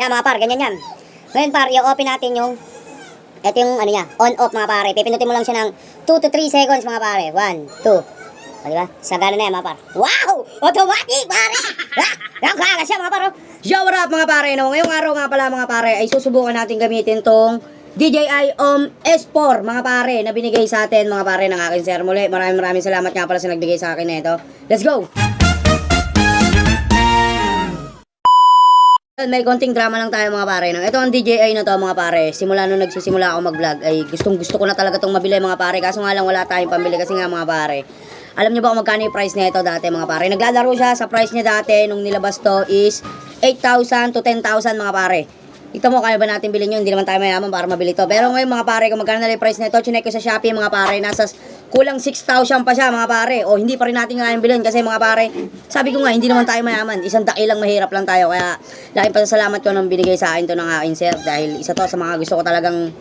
Yan mga par, ganyan yan. Ngayon par, i-open natin yung, ito yung ano niya, on-off mga pare. Pipindutin mo lang siya ng 2 to 3 seconds mga pare. 1, 2. O diba? Sagana na yan mga par. Wow! Automatic pare! Yan kaya siya mga par. Yo, what up mga pare? No? Ngayong araw nga pala mga pare ay susubukan natin gamitin tong DJI S4 mga pare na binigay sa atin mga pare ng aking sir. Muli, maraming salamat nga pala sa nagbigay sa akin na ito. Let's go! May konting drama lang tayo mga pare. No? Ito ang DJI na to mga pare. Simula nung nagsisimula ako mag-vlog ay gustong gusto ko na talaga itong mabili mga pare. Kaso nga lang wala tayong pambili kasi nga mga pare. Alam niyo ba kung magkano yung price na ito dati mga pare? Naglalaro siya sa price niya dati nung nilabas to is 8,000 to 10,000 mga pare. Ito mo, kaya ba natin bilhin yun? Hindi naman tayo mayaman para mabili to. Pero ngayon mga pare, kung magkano na yung price na ito, chinek ko sa Shopee mga pare, nasa kulang 6,000 pa siya mga pare. O hindi pa rin natin kayang bilhin kasi mga pare, sabi ko nga, hindi naman tayo mayaman. Isang daki lang, mahirap lang tayo. Kaya laking pasasalamat ko nung binigay sa akin to ng aking sir. Dahil isa to sa mga gusto ko talagang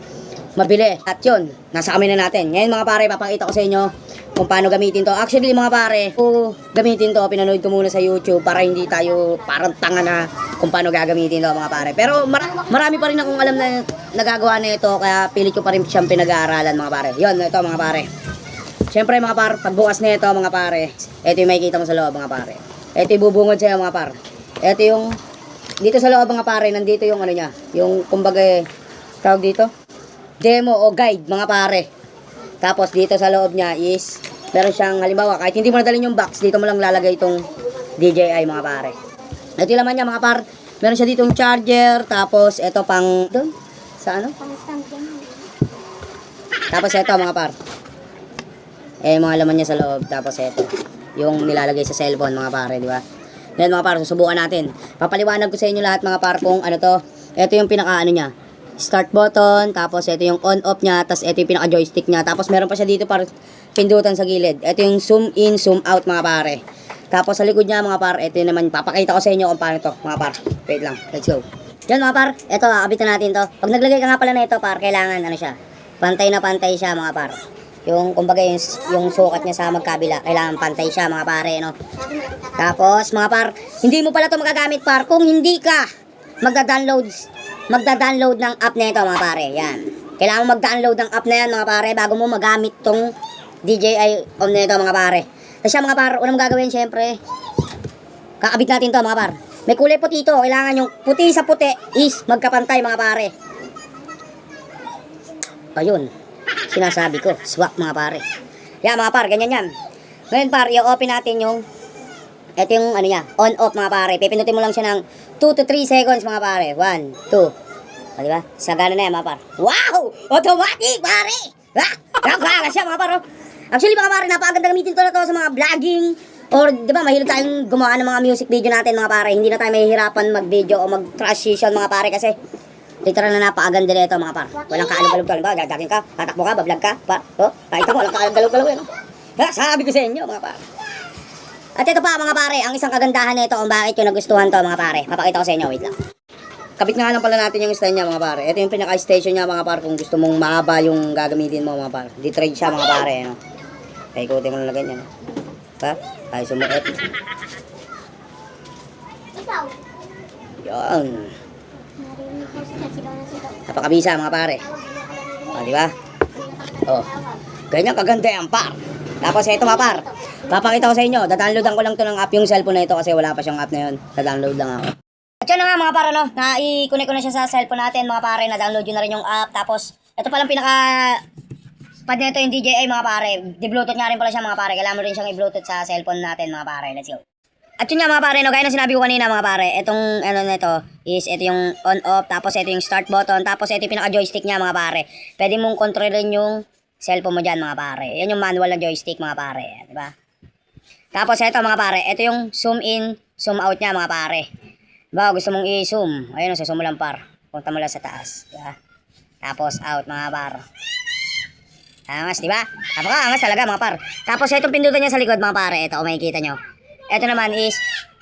mabili. At yun, nasa kami na natin. Ngayon mga pare, papakita ko sa inyo kung paano gamitin to. Actually mga pare, kung gamitin to, pinanood ko muna sa YouTube para hindi tayo parang tanga na kung paano gagamitin to mga pare. Pero marami pa rin akong alam na nagagawa na ito, kaya pilit ko pa rin siyang pinag-aaralan mga pare. Yun, ito mga pare. Siyempre mga pare, pagbukas na ito mga pare, ito yung makikita mo sa loob mga pare. Ito yung bubungod sa'yo mga pare. Ito yung, dito sa loob mga pare, nandito yung ano niya, yung kumbaga, tawag dito, demo o guide mga pare. Tapos dito sa loob niya is meron siyang, halimbawa kahit hindi mo nadalhin yung box, dito mo lang lalagay itong DJI mga pare. Ito yung laman niya mga par. Meron siya ditong charger, tapos ito pang doon sa ano? Tapos ito mga par. Mga laman niya sa loob, tapos ito yung nilalagay sa cellphone mga pare, di ba? Ngayon mga par, susubukan natin. Papaliwanag ko sa inyo lahat mga par kung ano to. Ito yung pinaka ano niya, start button, tapos ito yung on-off niya, tapos ito yung pinaka-joystick niya, tapos meron pa siya dito para pindutan sa gilid. Ito yung zoom in, zoom out mga pare. Tapos sa likod niya mga par, ito yung naman, papakita ko sa inyo kung paano to mga par. Wait lang, let's go. Yan mga par, ito, kakabit na natin to. Pag naglagay ka nga pala na ito par, kailangan ano siya, pantay na pantay siya mga par. Yung kumbaga yung sukat niya sa magkabila, kailangan pantay siya mga pare, no? Tapos mga par, hindi mo pala to magagamit par kung hindi ka magda-download ng app na ito mga pare. Yan. Kailangan mo mag-download ng app na yan mga pare bago mo magamit tong DJI na ito mga pare. Kasi mga par, unang gagawin syempre, kakabit natin to mga par. May kulay puti ito. Kailangan yung puti sa puti is magkapantay mga pare. Ayun. Sinasabi ko, swak mga pare. Yan mga par, ganyan yan. Ngayon par, i-open natin yung ito yung ano niya, on-off mga pare. Pipindutin mo lang siya ng 2 to 3 seconds mga pare. 1, 2. O diba? Sagana na yan mga par. Wow! Automatic pare! Kaya siya mga par. Actually mga pare, napakaganda gamitin to na to sa mga vlogging. Or diba, mahilig tayong gumawa ng mga music video natin mga pare. Hindi na tayo mahihirapan mag-video o mag-transition mga pare kasi literal na napakaganda nito mga par. Walang kaalog-galog-galog ba? Gagagin ka, tatakbo ka, bablog ka, par. Oh, nakita mo, walang kaalog-galog-galog yan. Sabi ko sa inyo mga par. At ito pa mga pare, ang isang kagandahan nito kung bakit yung nagustuhan to mga pare. Mapakita ko sa inyo, wait lang. Kabit nga lang pala natin yung stand niya mga pare. Ito yung pinaka-station niya mga pare kung gusto mong mahaba yung gagamitin mo mga pare. Di-trade siya mga pare, no? Kaya ikutin mo na ganyan, no? Ha? Ay, sumuot. Yan. Napakabisa mga pare. O, di ba? Oh. Ganyan kaganda yan, par. Tapos ito mga par. Papakita ko sa inyo. Dadownloadan ko lang to ng app yung cellphone na ito kasi wala pa siyang app na yun. Dadownload lang ako. At yun na nga mga par, no? Na-i-connect ko na siya sa cellphone natin mga pare. Na-download yun na rin yung app. Tapos, ito palang pinaka pad nito yung DJI mga pare. Di-bluetooth nga rin pala siya mga pare. Kailangan mo rin siyang i-bluetooth sa cellphone natin mga pare. Let's go. At yun nga mga pare, no, gaya na sinabi ko kanina mga pare, itong ano nito is ito yung on-off, tapos ito yung start button, tapos ito yung pinaka-joystick niya mga pare. Pwede mong kontrolin yung cellphone mo dyan mga pare. Yan yung manual na joystick mga pare, di ba? Tapos ito mga pare, ito yung zoom in, zoom out niya mga pare. Diba, gusto mong i-zoom, ayun, sa zoom mo lang par. Punta mo lang sa taas, di ba? Tapos out mga par. Angas, di ba? Napaka-angas talaga mga par. Tapos itong pindutan niya sa likod mga pare, ito kung makikita nyo. Ito naman is,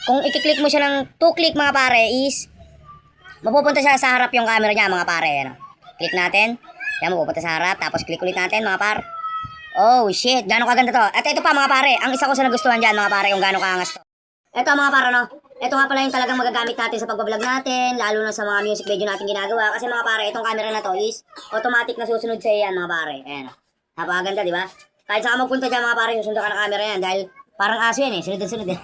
kung i-click mo siya ng 2 click mga pare is, mapupunta siya sa harap yung camera niya mga pare. Ano? Click natin. Yan, mapupunta sa harap. Tapos click ulit natin mga par. Oh shit, gano'ng kaganda to. At ito pa mga pare, ang isa ko sa nagustuhan dyan mga pare kung gano'ng kaangas to. Ito mga par, ano, ito nga pala yung talagang magagamit natin sa pagbablog natin, lalo na sa mga music video natin ginagawa. Kasi mga pare, itong camera na to is automatic na susunod sa yan mga pare. Ayan. Napakaganda, di ba? Kahit saan ka magpunta dyan mga pare, susunod ka ng camera yan dahil parang aso yan eh, sunod eh.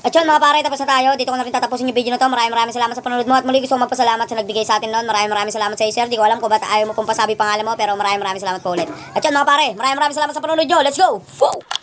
At yun mga pare, tapos na tayo. Dito ko na rin tatapusin yung video na to. Maraming salamat sa panonood mo. At muli gusto kong magpasalamat sa nagbigay sa atin noon. Maraming salamat sa iyo, sir. Di ko alam kung ba't ayaw mo pong pasabi pangalan mo. Pero maraming salamat po ulit. At yun mga pare, maraming salamat sa panonood nyo. Let's go! Woo!